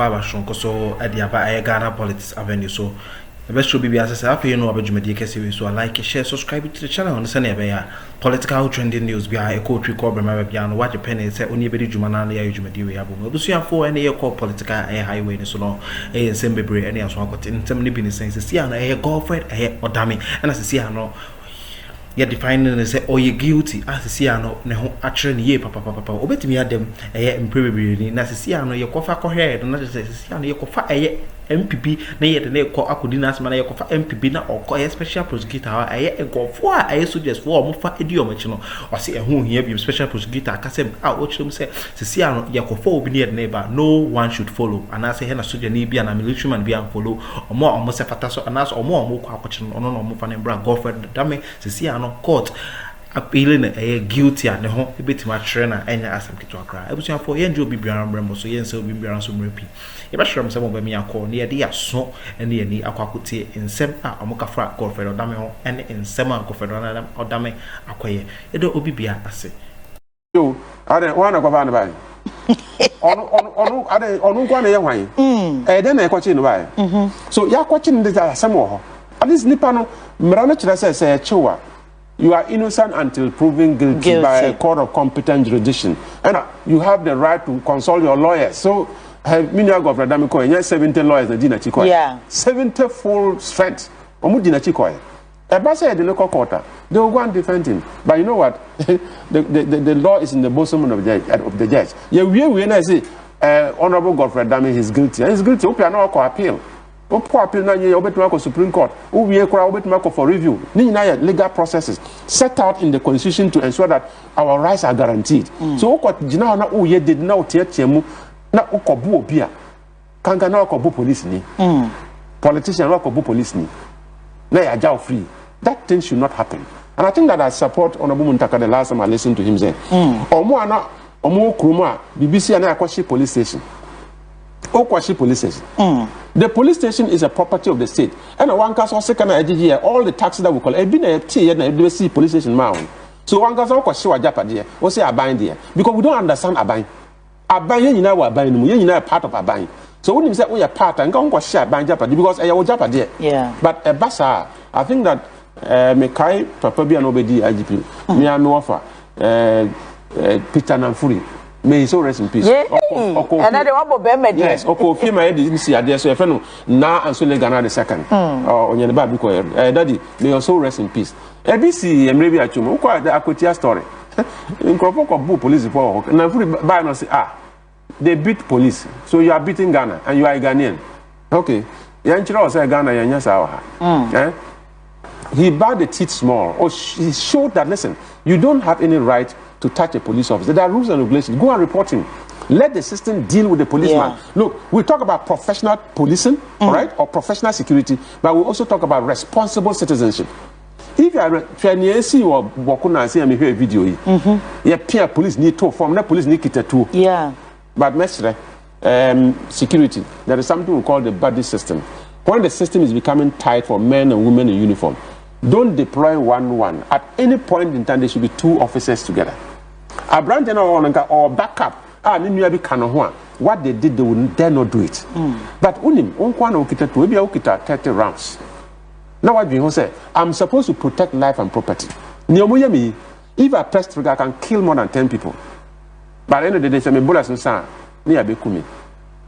akwa shonko so adiaba Ghana politics avenue so the best should be as I say you know about Jumedi so like share subscribe to the channel on the political trending news be a coach record remember piano watch a penny say only be Jumana ya Jumedi we have busuya for any call political highway so no sembebre any as one got in term be sense see an Godfred Odame and as see no ya defining say oh you guilty as see no ne ho akere ne ye papa obetimi adem imprebebere na see no ye kofa ko head na say see no ye kofa MPP na yet na ekọ akudina asma na yekofa MPP na okọ special prosecutor aye egofo aye soldiers for mo fa edi omachi no o se ehun hia bi special prosecutor akasem o chirem se sisi ano yekofa obi na neighbor no one should follow and I say he na soldier na bi na military man bi an follow omo se fata so and as omo kọ akọchi no no omo fa na bra Godfred dame sisi ano court appealing guilty and ho ebetima trainer enya asem kitu akra ebusia for ye nje obi biara mbremo so ye nse obi biara so mrepi e ba hwere msem oba mi akọ ne ye de yaso ene ani akwakotie nsem a omukafra Godfred Odame ho ene nsem a Godfred Odame akoye e do obi bia ase yo ade wana kwa bana bai onu kwa na ye hwan e de na ekochi no bai so ya kochi ndi asem ho at least nipa no mra no kire se chewa. You are innocent until proven guilty by a court of competent jurisdiction. And you have the right to consult your lawyers. So, Minya Godfred Odame and 70 lawyers in Dina Chikoy. Yeah. 70 full strength. Omu Dina Chikoy. A basa the local court. They will go and defend him. But you know what? the law is in the bosom of the judge. Yeah, we say, Honorable Godfred Odame is guilty. And he's guilty. Open no appeal. Opo appeal na ye obetima ko Supreme Court uwie kora obetima ko for review ni na legal processes set out in the constitution to ensure that our rights are guaranteed. So okot gina na uye did na otiatiemu na okobu obi a kanga na okobu police ni politician na okobu police ni na ya jaw free. That thing should not happen. And I think that I support Honorable Muntaka the last time I listened to him say omo kroma BBC na akwashi police station. Okwashi police station. The police station is a property of the state. And one case also can all the taxes that we call been a tea and see police station mound. So one case Okwashi wa Japan we say abine there. Because we don't understand abine. Abine you know abine you know part of abine. So when you say we are part and go share abine Japan because I Japan there. Yeah. But a basa, I think that Mekai Papa be an obedi IGP. Me and offer Peter Namfuri. May he so rest in peace. Another one yes, Akuffo my didn't see there so if now and so Ghana the second. Or on your baby daddy, may you so rest in peace. ABC and maybe Achum, quite the Akutia story. In Kropoko police for and by no say they beat police. So you are beating Ghana and you are a Ghanaian. Okay. Yanchiro say Ghana Yanya. He barred the teeth small. Or he showed that listen, you don't have any right to touch a police officer. There are rules and regulations. Go and report him. Let the system deal with the policeman. Yeah. Look, we talk about professional policing, right, or professional security, but we also talk about responsible citizenship. If you are training, see or Bokuna, see, I hear a video. Yeah, police need to form. That police need to too. Yeah. But mestre, security. There is something we call the buddy system. When the system is becoming tight for men and women in uniform, don't deploy one. At any point in time, there should be two officers together. A branch or backup. What they did, they would dare not do it. But unim, unkwana ukita tu, maybe ukita 30 rounds. Now what you say? I'm supposed to protect life and property. Nyomuyemi, if I press trigger, I can kill more than 10 people. But at the end of the day, say me bullets no sound.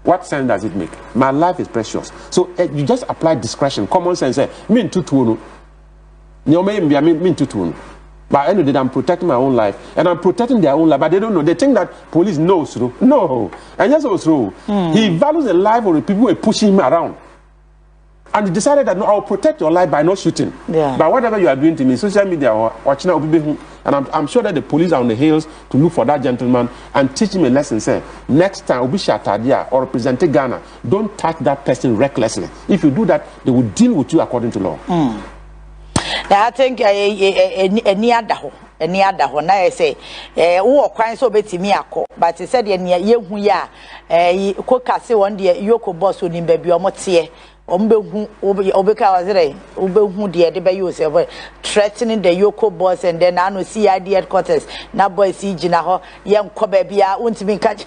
What sense does it make? My life is precious. So you just apply discretion, common sense. Mean to but anyway, I'm protecting my own life and I'm protecting their own life, but they don't know. They think that police knows through. No, and yes, was true. He values the life of the people who are pushing him around, and he decided that no, I'll protect your life by not shooting. Yeah. But whatever you are doing to me, social media or watching, and I'm sure that the police are on the hills to look for that gentleman and teach him a lesson. Say next time, Obishatadia or represent Ghana, don't touch that person recklessly. If you do that, they will deal with you according to law. I think any other when I say, oh, crying so betty me a call, but he said, ye, cook say one day, Yoko boss would in baby or motie, Obeka was there, Ube dear, the bay threatening the Yoko boss, and then I know CID headquarters, now boy see Jinaho, young Kobebia, won't me catch.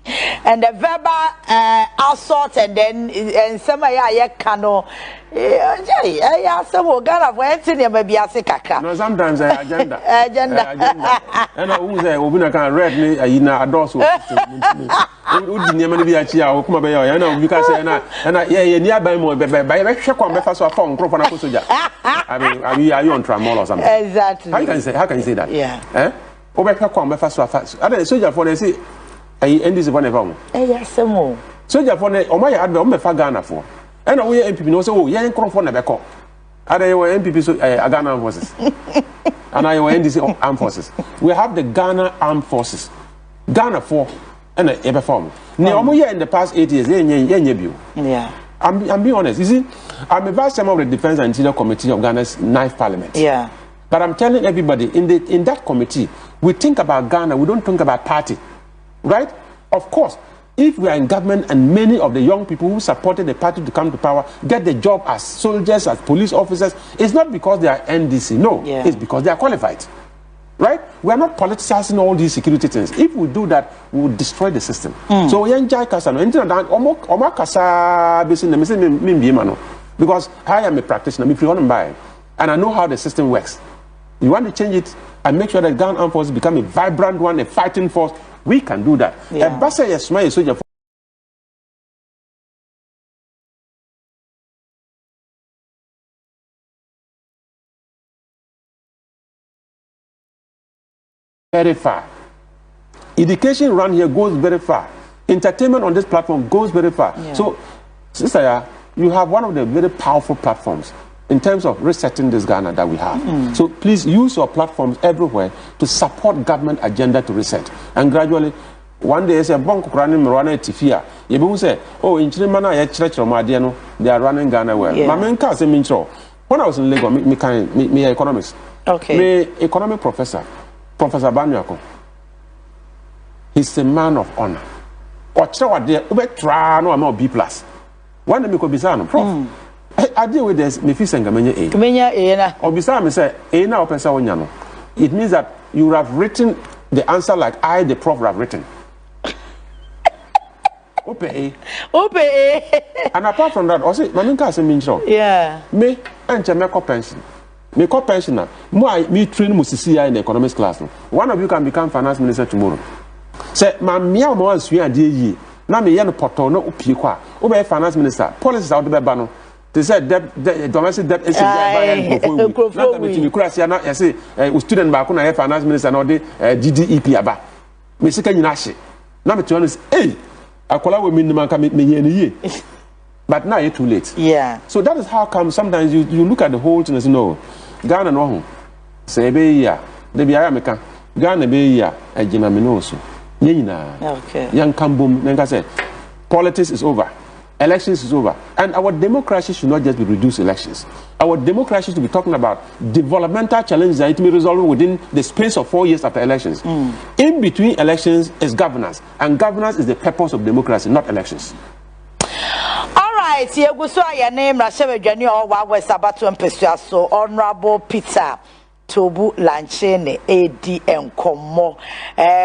And the verbal assault and then some cano. Yeah, some Ghana went in maybe a kakra. No, sometimes agenda. Agenda. And I won't say, we can read me in a dorsal. Would never be a chia or come away. I know because yeah, nearby more by check on Befas or phone, crop on a soldier. I mean, are you on tramol or something? Exactly. How can you say that? Yeah. Eh? Over Pacom Befas or fast. Other soldier for they say, I end this one of them. Yes, some more. Soldier for the my advert, I'm a Ghana for. And we MPP no so yeah crop for never call. Other MPP so Ghana Armed Forces. And I NDC Armed Forces. We have the Ghana Armed Forces. Ghana for and ever form. Now, in the past 8 years, yeah. I'm being honest. You see, I'm a vice chairman of the Defense and Interior Committee of Ghana's 9th Parliament. Yeah. But I'm telling everybody, in that committee, we think about Ghana, we don't think about party. Right? Of course, if we are in government and many of the young people who supported the party to come to power get the job as soldiers, as police officers, it's not because they are NDC. No, it's because they are qualified. Right? We are not politicizing all these security things. If we do that, we will destroy the system. So we enjoy Kasano. Because I am a practitioner, and I know how the system works. You want to change it and make sure that Ghana Armed Forces become a vibrant one, a fighting force. We can do that. Very far. Education around here goes very far. Entertainment on this platform goes very far. So, Sister, you have one of the very powerful platforms in terms of resetting this Ghana that we have. So please use your platforms everywhere to support government agenda to reset. And gradually, one day, say, "Bonk running Marana Tifia." You will say, "Oh, in Chilemana, church or Madiano, they are running Ghana well." My main case in Mincho. When I was in Lagos, me economist. Okay. Me economic professor. Professor Banyako, he's a man of honor. Or what there, try no amount B+. One day me could be saying, Prof. I deal with this. Me feel saying A. Menya A na. Or beside me say A na open sawanyano. It means that you have written the answer like I, the prof, have written. Open A. Open A. And apart from that, also, my main case means yeah. Me and Jamaica pension. Me call pensioner. Me train musician in the economics class. One of you can become finance minister tomorrow. Say, my mia mo answer a day. Na me yan poto no upie kwa. Obe finance minister. Policies out the bano. They said domestic debt is by Akuffo. Na me timi kura sia na say student ba ko na finance minister na the GDP aba. Me sika nyina hye. Na me to say, hey, akola we minimum ka me ye. But now it's too late. Yeah. So that is how come sometimes you look at the whole thing and say, no, Ghana no home. Say be ya. De bi America. Ghana be ya. Ejina me no so. Okay. Young Kambum, Nenga said, politics is over. Elections is over. And our democracy should not just be reduced elections. Our democracy should be talking about developmental challenges that it may resolve within the space of 4 years after elections. In between elections is governance. And governance is the purpose of democracy, not elections. Right, here go so your name Rashewe Dwani or wa Sabato Mpesua so Honorable Peter Tobu Lanchene AD Enkomo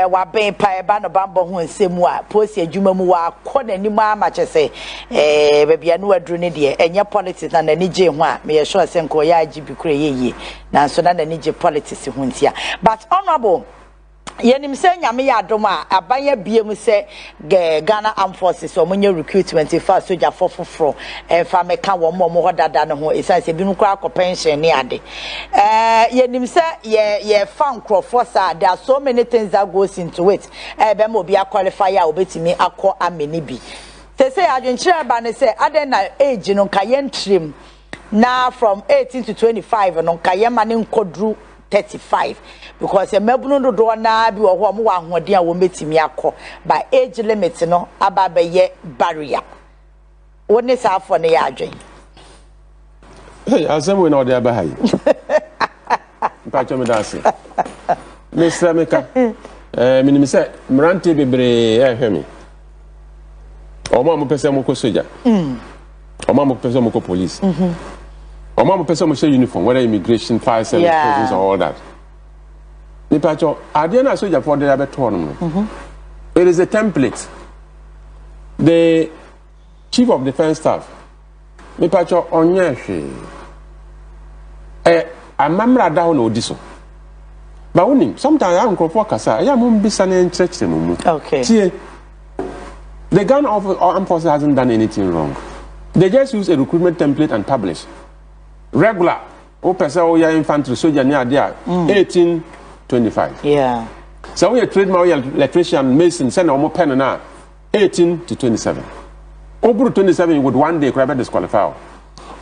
wa ben pa ba no bambo ho nsemu a posi adwuma mu wa kɔ n'anim ama kyese baabi anu aduru ne de enye politics na n'ani gye ho a me ye sure se nko ya agye bi kure yeye na so na n'ani gye politics ho ntia but Honorable yenim se nyame ya adom a abanya biem se Ghana Armed Forces o monye recruitment fa soldier fofoforo fa meka wo mo ho dada ne ho esan se binu kra ko pension ne ade yenim se ye fan crofo sa there are so many things that goes into it be mo bia qualify a obetimi akọ ameni bi se adwenkyere ba ne se aden na age no ka ye ntrim na from 18 to 25 no ka ye mane nkodru 35 because a mebunu do na bi wo ho mo wa ahoden a wo metimi akọ by age limit no aba be ye barrier woni sa afọ ne ya adwen hey asem we na ode aba hayi pa chomi dase Mr. Meka minimi se mrante bebre hwemi omo mo pese mo ko soja omo mo pese mo ko police omo mo pese mo share uniform whether immigration fire service prisons or all that ni pacho ade na soja for there beto no it is a template The Chief of Defence Staff, me pacho onyeshi. Amamra da ho na odiso. But sometimes I'm going for kasa. I am be in church. Okay. See, the Ghana Armed Forces hasn't done anything wrong. They just use a recruitment template and publish. Regular. O person o ya infantry soldier near there 1825. Yeah. So we trademark electrician mason send our pen na 18 to 27. Over 27 would one day grab disqualify.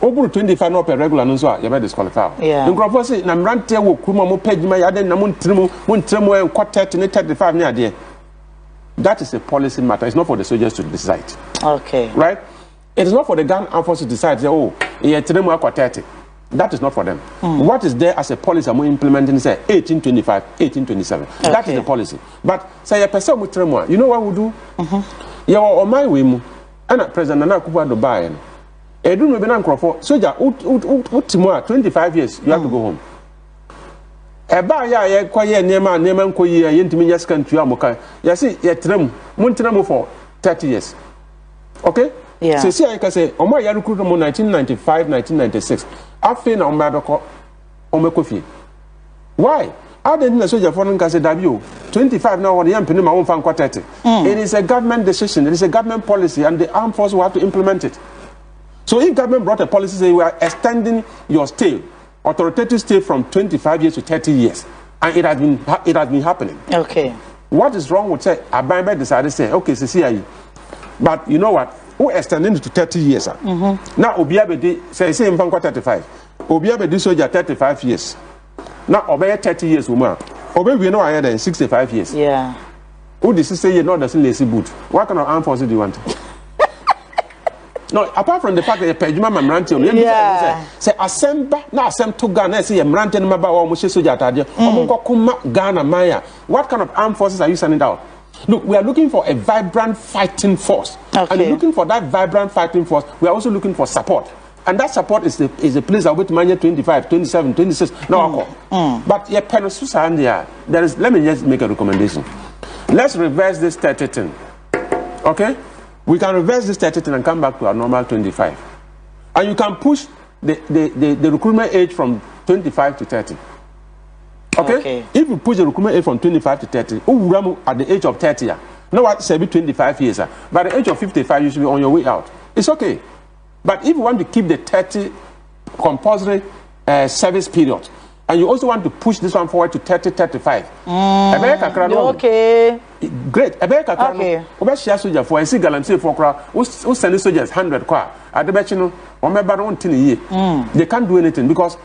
Over 25 no per regular no so you be disqualify. Yeah. The crop say na mrante wo kuma mo page ma ya den na mon tremu en quarter to 35 near there. That is a policy matter. It's not for the soldiers to decide. Okay. Right? It is not for the Ghana Armed Forces to decide, say, oh, yeah, 30. That is not for them. What is there as a policy I'm implementing, say, 1825, 1827. Okay. That is the policy. But, say, a person with tremor, you know what we do? You are on my way, and President Nana Akuffo Dubai. I do not know for soldier, 25 years, you have to go home. Eba ya kwaye nema nkoyi ya yentimi yes country amoka. You see, you trem, mun trem for 30 years. Okay? Yeah. So see, I can say, Oma ya recruit mo 1995, 1996. Afi na omadoko omekofi. Why? I didn't know soldier for nka say dabio 25 now one yam pini ma won fan 30. It is a government decision, it is a government policy, and the armed forces will have to implement it. So if government brought a policy say we are extending your stay, authoritative stay from 25 years to 30 years, and it has been happening. Okay. What is wrong with say Abamba decided to say okay, CCI, but you know what? Who extending it to 30 years? Now Obiabedi say 35. Obiabedi soldier 35 years. Now obey 30 years woman. Obey we know higher than 65 years. Yeah. Who this say you not doesn't lazy boot? What kind of armed forces do you want? No, apart from the fact that you pay Juma Mamranti, say assemble now to Ghana, say Mranti Maba or Moshe Soja Tadia, or Ghana Maya. What kind of armed forces are you sending out? Look, we are looking for a vibrant fighting force. Okay. And looking for that vibrant fighting force, we are also looking for support. And that support is a place I wait to 25, 27, 26. No, but yeah, there is. Let me just make a recommendation. Let's reverse this 30 thing. Okay? We can reverse this 30 thing and come back to our normal 25. And you can push the recruitment age from 25 to 30. Okay? If you push the recruitment age from 25 to 30, at the age of 30, no what say be 25 years. By the age of 55, you should be on your way out. It's okay. But if you want to keep the 30 compulsory service period, and you also want to push this one forward to 30, 35. Okay. Great. Okay. Obeshia soldier for I see galamsey for crowd. Who send soldiers 100 car. At the bachelor, or maybe don't tell you. They can't do anything because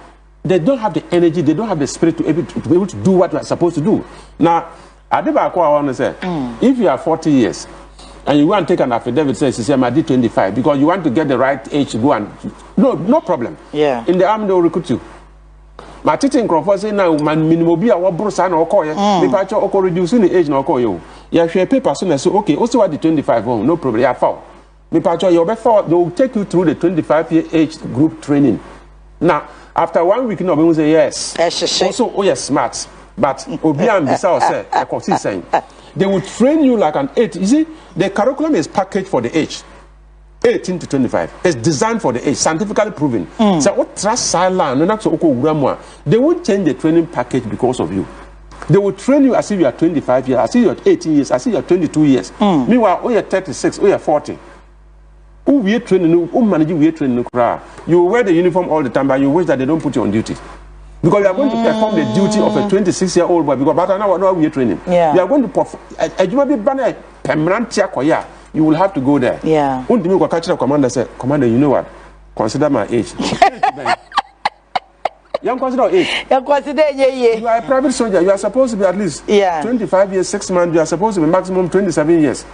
they don't have the energy, they don't have the spirit to be able to do what they are supposed to do. Now, I want to say, if you are 40 years and you want to take an affidavit, says I did 25 because you want to get the right age to go and no problem. Yeah. In the army they will recruit you. My teaching Crawford say now man minimum be our brosan or call you. They or reducing the age no call you. You share paper soon so okay, also at the 25 home, no problem. You fall. Me patcho you before they will take you through the 25-year age group training. Now after 1 week, no, we will say yes. Also, oh yes, smart. But Obiam Bissau said, I can see saying, they will train you like an 8. You see, the curriculum is packaged for the age, 18 to 25. It's designed for the age, scientifically proven. So what trust silent, and that's okay. They won't change the training package because of you. They will train you as if you are 25 years, as if you are 18 years, as if you are 22 years. Meanwhile, oh you're 36, oh you're 40. Who we training, who manage we training, you wear the uniform all the time, but you wish that they don't put you on duty. Because you are going to perform the duty of a 26-year-old boy, because but now we are training. Yeah. You are going to perform, you will have to go there. Yeah. Commander said, Commander, you know what? Consider my age. You consider age. You are a private soldier, you are supposed to be at least 25 years, 6 months, you are supposed to be maximum 27 years.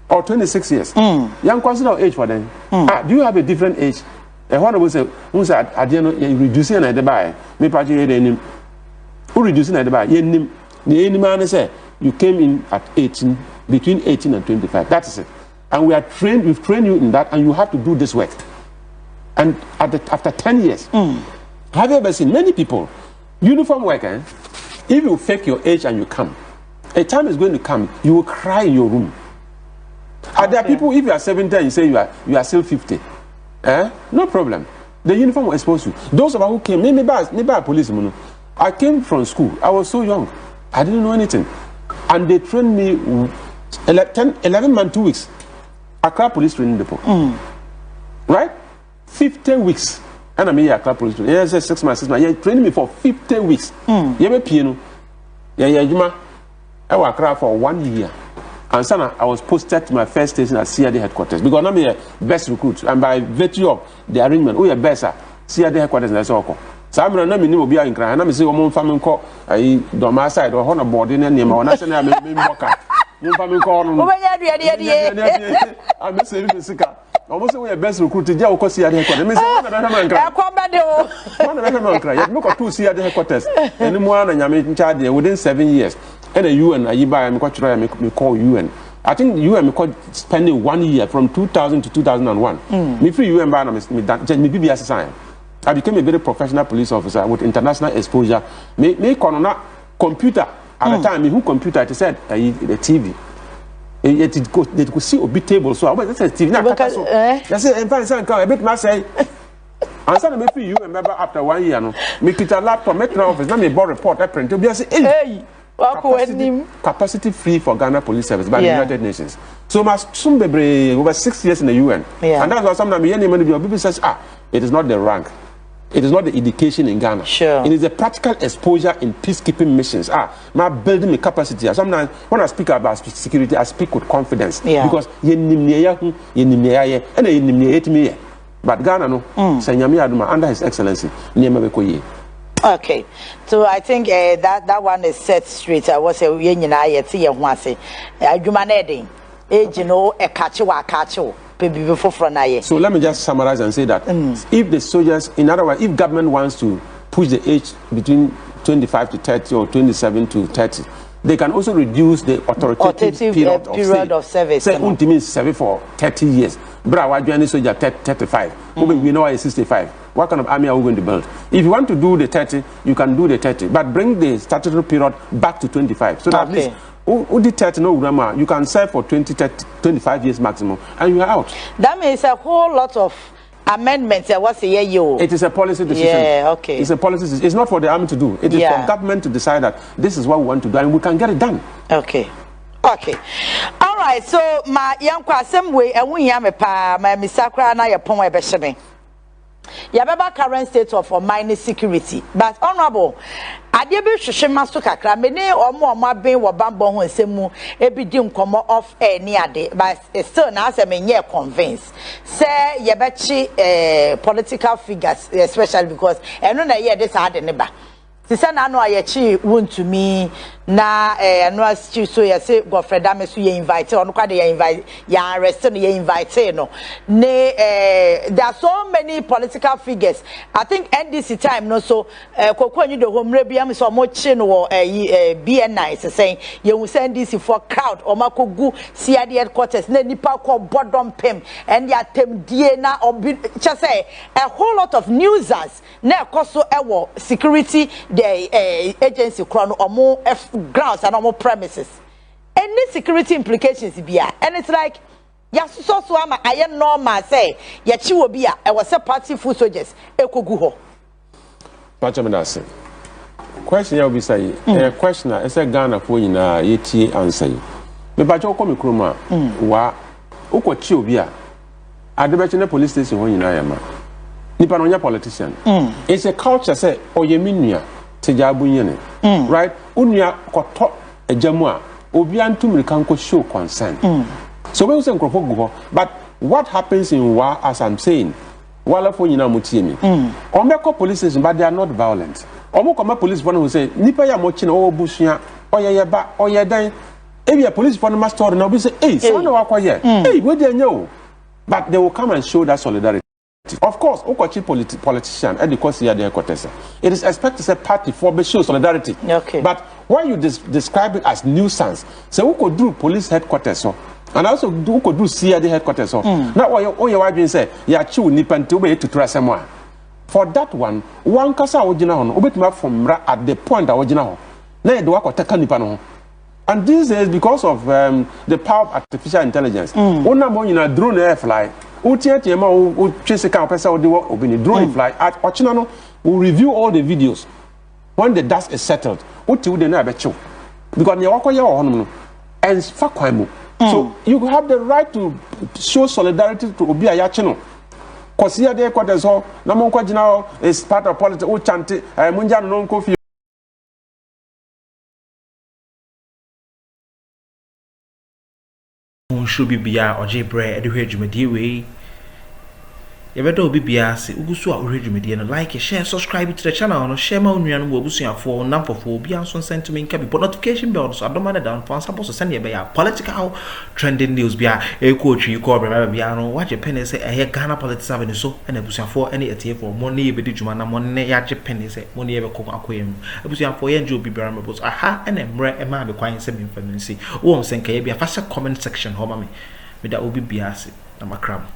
Or 26 years. You consider age for them. Do you have a different age? And one will say, who's at reducing at the buy? Me party name. Who reducing at the buy? The any man say you came in at 18, between 18 and 25. That is it. And we've trained you in that, and you have to do this work. And after 10 years, have you ever seen many people, uniform worker, if you fake your age and you come, a time is going to come, you will cry in your room. Are there people, if you are 70 and you say you are still 50, no problem. The uniform will expose you. Those of us who came, maybe by police, I came from school. I was so young. I didn't know anything. And they trained me 11 months, 2 weeks. Accra Police Training Depot. Right? 50 weeks. And I'm here at Accra Police Training. Yeah, 6 months, 6 months. Yeah, trained me for 50 weeks. Yeah, me piano. Yeah, Juma. I was Accra for 1 year. And Sana, I was posted to my first station at Tříâļ headquarters because I'm the best recruit. And by virtue of the arrangement, we are best at Tříâļ headquarters. That's all. So I'm not going to be in Cran. I'm saying, I'm family call a Doma side or Honor board in any more. I'm saying, I'm family call. I'm saying, almost we are best recruited. Yeah, of course, Tříâļ headquarters. Look at 2 Tříâļ headquarters. And more than I'm in charge within 7 years. And the UN, I buy me call UN. I think UN me spending 1 year from 2000 to 2001. Me free UN ban me BBS sign. I became a very professional police officer with international exposure. Me corner computer at the time. Me who computer it said the TV. They could see a bit table so I went to TV. That's it. And find a bit must say. And so me free UN member after 1 year. No, me get a laptop, make an office. Now me board report. I print. Be say hey. Capacity free for Ghana Police Service by the United Nations. So must soon be over 6 years in the UN. And that's why sometimes people says, it is not the rank. It is not the education in Ghana. Sure. It is the practical exposure in peacekeeping missions. My building my capacity. Sometimes when I speak about security, I speak with confidence. Because but Ghana no, under His Excellency, okay, so I think that one is set straight. I was a So let me just summarize and say that if the soldiers, in other words, if government wants to push the age between 25 to 30 or 27 to 30, they can also reduce the authoritative period of service. Say, means serve for 30 years. Bra, why join the soldier 35? We know is 65. What kind of army are we going to build? If you want to do the 30, you can do the 30, but bring the statutory period back to 25. So that at least, who did 30 no grammar, you can serve for 20, 30, 25 years maximum, and you are out. That means a whole lot of amendments. What's a year? It is a policy decision. Yeah, okay. It's a policy decision. It's not for the army to do. It is for government to decide that this is what we want to do, and we can get it done. Okay. Okay. All right. So my young same way, and we am a pa my misakra na your pon ebesheme. Yababa current state of mining security. But honorable, Adebe Shishima Sukakra, many or more mabbing or bambo who semu ebidim come off any ade, but still now I'm near convinced. Say Yabachi political figures, especially because I know that this had a neighbor. Sisa na no ayechi won to me na no achi so ye say Godfred Odame so ye invite on kwa dey invite ya arrest no ye invite no ne there are so many political figures. I think NDC time no so kokwanyu the home rebiam so mo chi no BNI saying ye will send NDC for crowd o makogu CID headquarters na nipa ko bodom pem and ya tem die na obi just say a whole lot of newsers na ekoso ewo security the agency crown or more grounds and more premises. Any security implications be and it's like so I am normal say yachi will be I was a party full soldiers ekoguho. Pachamanase. Question you be say question I say Ghana for you na yeti answer. Me bacho come kroma wa ukwachi obi a adebechine police station ho nyina yama. Nipa no nya politician. It's a culture say oyeminnua right? Unya koto ejamua obi antum kan ko show concern. So when we say go, but what happens in war, as I'm saying, wala fo nyina mutie mi. Omeko police station, but they are not violent. Omeko police one who say nipa ya mo chi na o busua oyeye ba oyedan e be police for no master na obi say hey so na wakoye hey we dey nyo, but they will come and show that solidarity. Of course, Okochi politician and the course here they it is expected to say party for show solidarity. Okay. But when you describe it as nuisance, so who could do police headquarters so and also who could do CID headquarters so now all your wife say ya chew nipan to be to trust someone. For that one kasa original on obetuma from at the point original. Na do akoteka nipa no. And these days, because of the power of artificial intelligence, una mo nyina drone air fly. Utieti ema o chase kan pesa o de obi ni drone fly. At ochina no, we review all the videos. When the dust is settled, uti we dey na abecho. Because ne wakoye o hono no. And fa kwan mo. So you have the right to show solidarity to obi ayache no. Cause here dey quarters ho na mo kwa gina is part of politics. O chante munja no nko fi should be bia or J-Bread, the Rêšîgn way. You better be biasi, Ugusu or Rêšîgn, like, share, subscribe to the channel, or share my own and Wobusia for number for Bianson sentiment can be put notification bells. I don't mind down for supposed to send you by political trending news. Bia a coach you call remember Biano, watch a penny say I hear Ghana politics avenue so and a busia for any ATA for money, but did you man money at penny say money ever come aquarium. A busia for you be bearable. Aha, and a rare and man requiring some information. Oh, I'm saying, be a faster comment section, homie. With that will be biasi. I'm a crab.